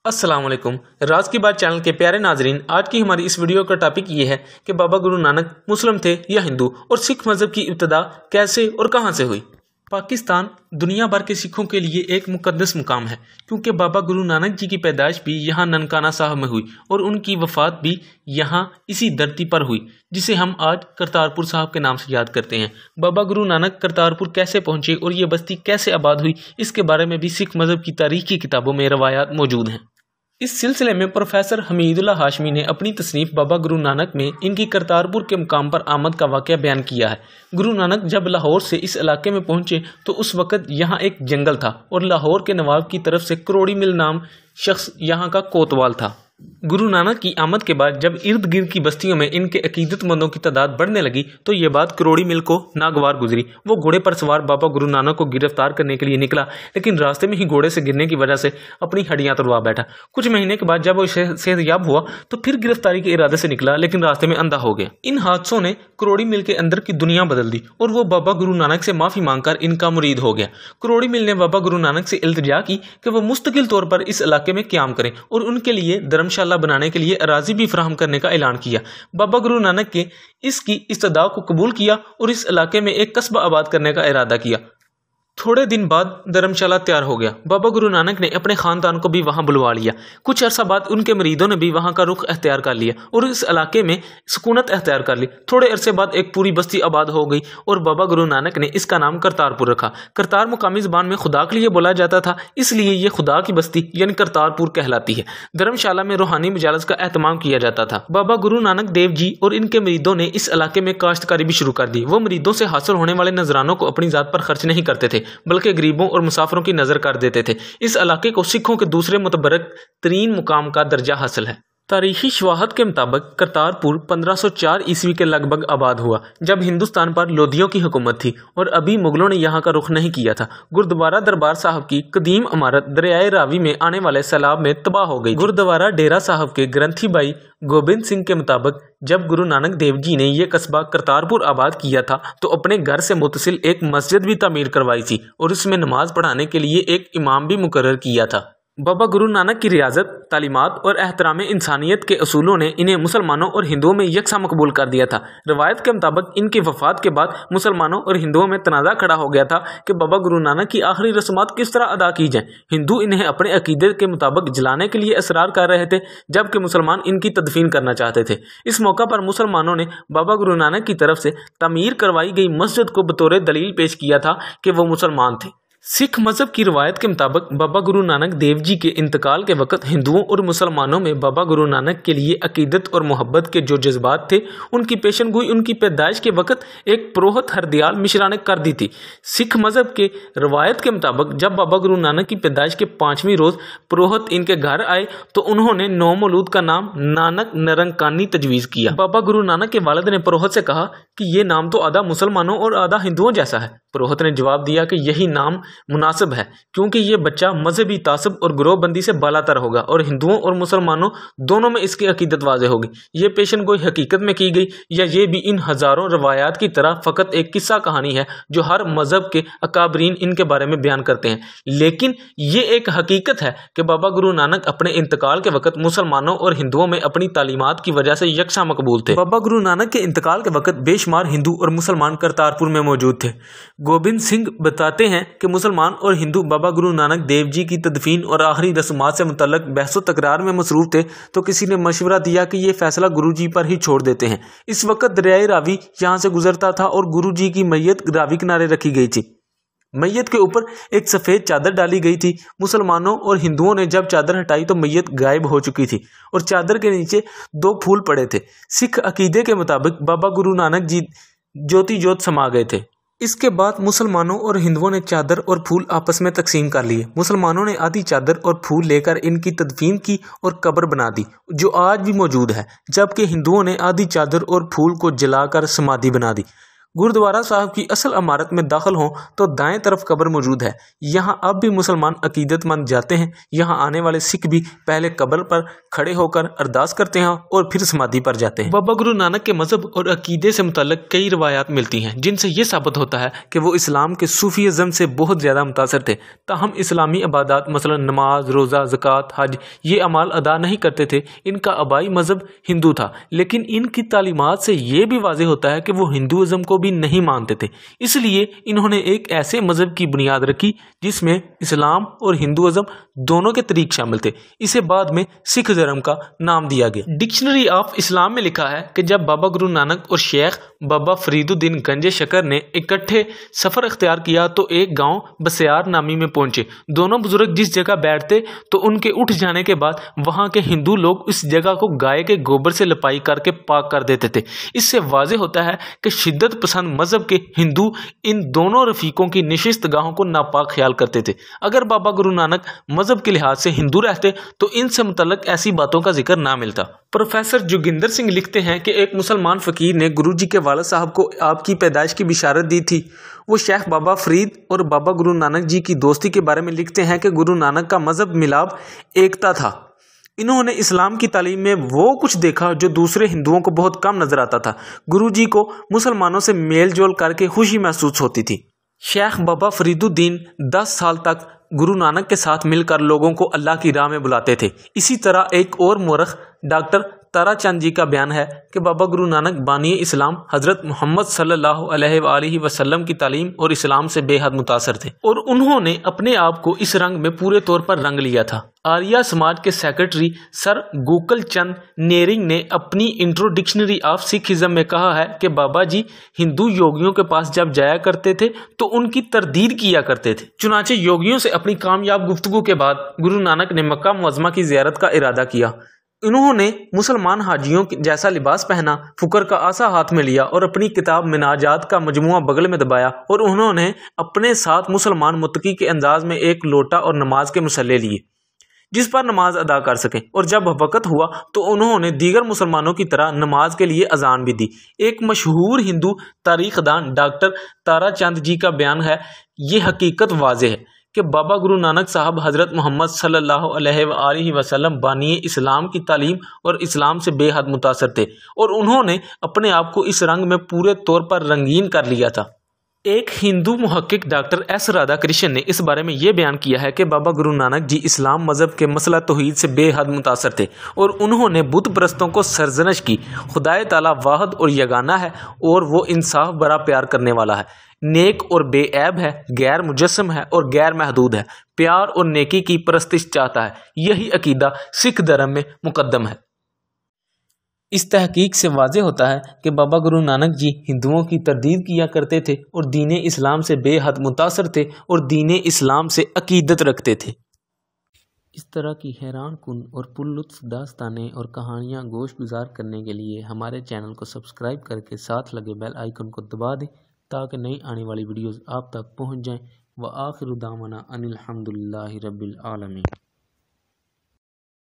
अस्सलाम वालेकुम। राज की बात चैनल के प्यारे नाजरीन, आज की हमारी इस वीडियो का टॉपिक ये है कि बाबा गुरु नानक मुस्लिम थे या हिंदू, और सिख मजहब की इब्तिदा कैसे और कहां से हुई। पाकिस्तान दुनिया भर के सिखों के लिए एक मुकद्दस मुकाम है, क्योंकि बाबा गुरु नानक जी की पैदाइश भी यहाँ ननकाना साहब में हुई और उनकी वफात भी यहाँ इसी धरती पर हुई, जिसे हम आज करतारपुर साहब के नाम से याद करते हैं। बाबा गुरु नानक करतारपुर कैसे पहुंचे और ये बस्ती कैसे आबाद हुई, इसके बारे में भी सिख मजहब की तारीख की किताबों में रवायात मौजूद हैं। इस सिलसिले में प्रोफेसर हमीदुल्लाह हाशमी ने अपनी तसनीफ बाबा गुरु नानक में इनकी करतारपुर के मुकाम पर आमद का वाक़या बयान किया है। गुरु नानक जब लाहौर से इस इलाके में पहुंचे तो उस वक़्त यहाँ एक जंगल था और लाहौर के नवाब की तरफ से करोड़ी मिल नाम शख्स यहाँ का कोतवाल था। गुरु नानक की आमद के बाद जब इर्द गिर्द की बस्तियों में इनके अकीदतमंदों की तादाद बढ़ने लगी तो ये बात करोड़ी मिल को नागवार गुजरी। वो घोड़े पर सवार बाबा गुरु नानक को गिरफ्तार करने के लिए निकला, लेकिन रास्ते में ही घोड़े से गिरने की वजह से अपनी हड्डियां तोड़वा बैठा। कुछ महीने के बाद जब वो सेहतयाब हुआ तो फिर गिरफ्तारी के इरादे से निकला, लेकिन रास्ते में अंधा हो गया। इन हादसों ने करोड़ी मिल के अंदर की दुनिया बदल दी और वो बाबा गुरु नानक से माफी मांगकर इनका मुरीद हो गया। करोड़ी मिल ने बाबा गुरु नानक से इल्तिजा की कि वो मुस्तकिल तौर पर इस इलाके में क्याम करें और उनके लिए धर्मशाला बनाने के लिए अराजी भी फराहम करने का ऐलान किया। बाबा गुरु नानक के इसकी इस्तदा को कबूल किया और इस इलाके में एक कस्बा आबाद करने का इरादा किया। थोड़े दिन बाद धर्मशाला तैयार हो गया। बाबा गुरु नानक ने अपने खानदान को भी वहां बुलवा लिया। कुछ अरसा बाद उनके मरीदों ने भी वहां का रुख अख्तियार कर लिया और इस इलाके में सुकूनत अख्तियार कर ली। थोड़े अरसे बाद एक पूरी बस्ती आबाद हो गई और बाबा गुरु नानक ने इसका नाम करतारपुर रखा। करतार मुकामी ज़बान में खुदा के लिए बोला जाता था, इसलिए ये खुदा की बस्ती यानी करतारपुर कहलाती है। धर्मशाला में रूहानी मजालिस का एहतमाम किया जाता था। बाबा गुरु नानक देव जी और इनके मरीदों ने इस इलाके में काश्तकारी भी शुरू कर दी। वो मरीदों से हासिल होने वाले नजरानों को अपनी जात पर खर्च नहीं करते थे, बल्कि गरीबों और मुसाफिरों की नजर कर देते थे। इस इलाके को सिखों के दूसरे मुतबरक तरीन मुकाम का दर्जा हासिल है। तारीखी शवाहद के मुताबिक करतारपुर 1504 ईस्वी के लगभग आबाद हुआ, जब हिंदुस्तान पर लोधियों की हुकूमत थी और अभी मुगलों ने यहाँ का रुख नहीं किया था। गुरुद्वारा दरबार साहब की कदीम इमारत दरियाए रावी में आने वाले सैलाब में तबाह हो गई। गुरुद्वारा डेरा साहब के ग्रंथी भाई गोबिंद सिंह के मुताबिक जब गुरु नानक देव जी ने यह कस्बा करतारपुर आबाद किया था तो अपने घर से मुतसिल एक मस्जिद भी तामीर करवाई थी और उसमें नमाज पढ़ाने के लिए एक इमाम भी मुकर्रर किया था। बाबा गुरु नानक की रियाजत, तालीमात और एहतराम इंसानियत के असूलों ने इन्हें मुसलमानों और हिंदुओं में यकसा मकबूल कर दिया था। रवायत के मुताबिक इनकी वफात के बाद मुसलमानों और हिंदुओं में तनाज़ा खड़ा हो गया था कि बाबा गुरु नानक की आखिरी रस्मात किस तरह अदा की जाएं। हिंदू इन्हें अपने अकीदे के मुताबिक जलाने के लिए इसरार कर रहे थे, जबकि मुसलमान इनकी तदफीन करना चाहते थे। इस मौका पर मुसलमानों ने बाबा गुरु नानक की तरफ से तमीर करवाई गई मस्जिद को बतौर दलील पेश किया था कि वो मुसलमान थे। सिख मजहब की रवायत के मुताबिक बाबा गुरु नानक देव जी के इंतकाल के वक्त हिंदुओं और मुसलमानों में बाबा गुरु नानक के लिए अकीदत और मोहब्बत के जो जज्बात थे, उनकी पेशन गोई उनकी पैदाइश के वक्त एक पुरोहित हरदयाल मिश्रा ने कर दी थी। सिख मजहब के रवायत के मुताबिक जब बाबा गुरु नानक की पैदाइश के 5वीं रोज़ पुरोहित इनके घर आए तो उन्होंने नौ मौलूद का नाम नानक निरंकानी तजवीज़ किया। बाबा गुरु नानक के वालिद ने पुरोहित से कहा कि ये नाम तो आधा मुसलमानों और आधा हिंदुओं जैसा है। पुरोहित ने जवाब दिया कि यही नाम मुनासिब है, क्योंकि ये बच्चा मजहबी तासब और ग्रोहबंदी से बालातर होगा और हिंदुओं और मुसलमानों दोनों में इसकी अकीदत वाज़ेह होगी। ये पेशन गोई हकीकत में की गई या ये भी इन हज़ारों रवायात की तरह फ़कत एक किस्सा कहानी है जो हर मजहब के अकाबरीन इनके बारे में बयान करते हैं। लेकिन ये एक हकीकत है कि बाबा गुरु नानक अपने इंतकाल के वक्त मुसलमानों और हिंदुओं में अपनी तालीमात की वजह से यकसा मकबूल थे। बाबा गुरु नानक के इंतकाल के वक्त बेशुमार हिंदू और मुसलमान करतारपुर में मौजूद थे। गोबिंद सिंह बताते हैं कि मुसलमान और हिंदू बाबा गुरु नानक देव जी की तदफीन और आखिरी रस्मात से मुतल्लक बहस तकरार में मसरूफ थे तो किसी ने मशवरा दिया कि ये फैसला गुरु जी पर ही छोड़ देते हैं। इस वक्त दरियाए रावी यहाँ से गुजरता था और गुरु जी की मैयत रावी किनारे रखी गई थी। मैयत के ऊपर एक सफ़ेद चादर डाली गई थी। मुसलमानों और हिंदुओं ने जब चादर हटाई तो मैयत गायब हो चुकी थी और चादर के नीचे 2 फूल पड़े थे। सिख अकीदे के मुताबिक बाबा गुरु नानक जी ज्योति ज्योत समा गए थे। इसके बाद मुसलमानों और हिंदुओं ने चादर और फूल आपस में तकसीम कर लिए। मुसलमानों ने आधी चादर और फूल लेकर इनकी तदफीन की और कब्र बना दी, जो आज भी मौजूद है, जबकि हिंदुओं ने आधी चादर और फूल को जलाकर समाधि बना दी। गुरुद्वारा साहब की असल इमारत में दाखिल हों तो दाएं तरफ कब्र मौजूद है। यहाँ अब भी मुसलमान अकीदतमंद जाते हैं। यहाँ आने वाले सिख भी पहले कब्र पर खड़े होकर अरदास करते हैं और फिर समाधि पर जाते हैं। बाबा गुरु नानक के मजहब और अकीदे से मुतल्लिक कई रिवायात मिलती हैं जिनसे ये साबित होता है कि वो इस्लाम के सूफीज़म से बहुत ज़्यादा मुतासर थे। ताहम इस्लामी इबादत मसलन नमाज, रोज़ा, ज़कात, हज ये अमाल अदा नहीं करते थे। इनका आबाई मजहब हिंदू था, लेकिन इनकी तालीमात से ये भी वाज़ेह होता है कि वो हिंदुइज़्म को भी नहीं मानते थे। इसलिए इन्होंने एक ऐसे मजहब की बुनियाद रखी जिसमें इस्लाम और हिंदुइज़्म दोनों के तरीक शामिल थे। इसे बाद में सिख धर्म का नाम दिया गया। डिक्शनरी ऑफ इस्लाम में लिखा है कि जब बाबा गुरु नानक और शेख बाबा फरीदुद्दीन गंजे शकर ने इकट्ठे सफ़र इख्तियार किया तो एक गांव बसियार नामी में पहुंचे। दोनों बुजुर्ग जिस जगह बैठते तो उनके उठ जाने के बाद वहां के हिंदू लोग इस जगह को गाय के गोबर से लिपाई करके पाक कर देते थे। इससे वाज़ेह होता है कि शिद्दत पसंद मजहब के हिंदू इन दोनों रफीकों की निशिस्त गाहों को नापाक ख्याल करते थे। अगर बाबा गुरु नानक मजहब के लिहाज से हिंदू रहते तो इनसे मुतल्लिक ऐसी बातों का जिक्र ना मिलता। प्रोफेसर जोगिंदर सिंह लिखते हैं कि एक मुसलमान फ़कीर ने गुरुजी के वालिद साहब को आपकी पैदाइश की बिशारत दी थी। वो शेख बाबा फरीद और बाबा गुरु नानक जी की दोस्ती के बारे में लिखते हैं कि गुरु नानक का मजहब मिलाप एकता था। इन्होंने इस्लाम की तालीम में वो कुछ देखा जो दूसरे हिंदुओं को बहुत कम नजर आता था। गुरुजी को मुसलमानों से मेल जोल करके खुशी महसूस होती थी। शेख बाबा फरीदुद्दीन 10 साल तक गुरु नानक के साथ मिलकर लोगों को अल्लाह की राह में बुलाते थे। इसी तरह एक और मुर्ख डॉक्टर ताराचंद जी का बयान है कि बाबा गुरु नानक बानी इस्लाम हज़रत मोहम्मद सल्लल्लाहु अलैहि वसल्लम की तालीम और इस्लाम से बेहद मुतासर थे और उन्होंने अपने आप को इस रंग में पूरे तौर पर रंग लिया था। आर्या समाज के सेक्रेटरी सर गोकुल चंद नेरिंग ने अपनी इंट्रो डिक्शनरी ऑफ सिखिज्म में कहा है कि बाबा जी हिंदू योगियों के पास जब जाया करते थे तो उनकी तरदीद किया करते थे। चुनाचे योगियों से अपनी कामयाब गुफ्तगू के बाद गुरु नानक ने मक्का मुअज़्ज़मा की ज़ियारत का इरादा किया। इन्होंने मुसलमान हाजियों जैसा लिबास पहना, फुकर का आसा हाथ में लिया और अपनी किताब मिनाजात का मजमुआ बगल में दबाया और उन्होंने अपने साथ मुसलमान मुत्तकी के अंदाज में एक लोटा और नमाज के मुसल्ले लिए जिस पर नमाज अदा कर सकें। और जब वक़्त हुआ तो उन्होंने दीगर मुसलमानों की तरह नमाज के लिए अजान भी दी। एक मशहूर हिंदू तारीखदान डॉक्टर ताराचंद जी का बयान है, ये हकीकत वाज़ेह है कि बाबा गुरु नानक साहब हज़रत मोहम्मद सल्लल्लाहु अलैहि वसल्लम बानी इस्लाम की तालीम और इस्लाम से बेहद मुतासर थे और उन्होंने अपने आप को इस रंग में पूरे तौर पर रंगीन कर लिया था। एक हिंदू मुहक्किक डॉक्टर एस राधा कृष्ण ने इस बारे में ये बयान किया है कि बाबा गुरु नानक जी इस्लाम मज़हब के मसला तौहीद से बेहद मुतासर थे और उन्होंने बुत परस्तों को सरजनश की। खुदाए ताला वाहिद और यगाना है और वो इंसाफ बड़ा प्यार करने वाला है, नेक और बेऐब है, गैर मुजस्सम है और गैर महदूद है, प्यार और नेकी की परस्तिश चाहता है। यही अकीदा सिख धर्म में मुकद्दम है। इस तहकीक से वाज़ेह होता है कि बाबा गुरु नानक जी हिंदुओं की तरदीद किया करते थे और दीन इस्लाम से बेहद मुतासर थे और दीन इस्लाम से अकीदत रखते थे। इस तरह की हैरान कुन और पुरलुत्फ दास्तानें और कहानियाँ गोश गुजार करने के लिए हमारे चैनल को सब्सक्राइब करके साथ लगे बेल आइकन को दबा दें ताकि नई आने वाली वीडियोज़ आप तक पहुँच जाएँ। व आखिरु दावाना अनिल हम्दुलिल्लाहि रब्बिल आलमीन।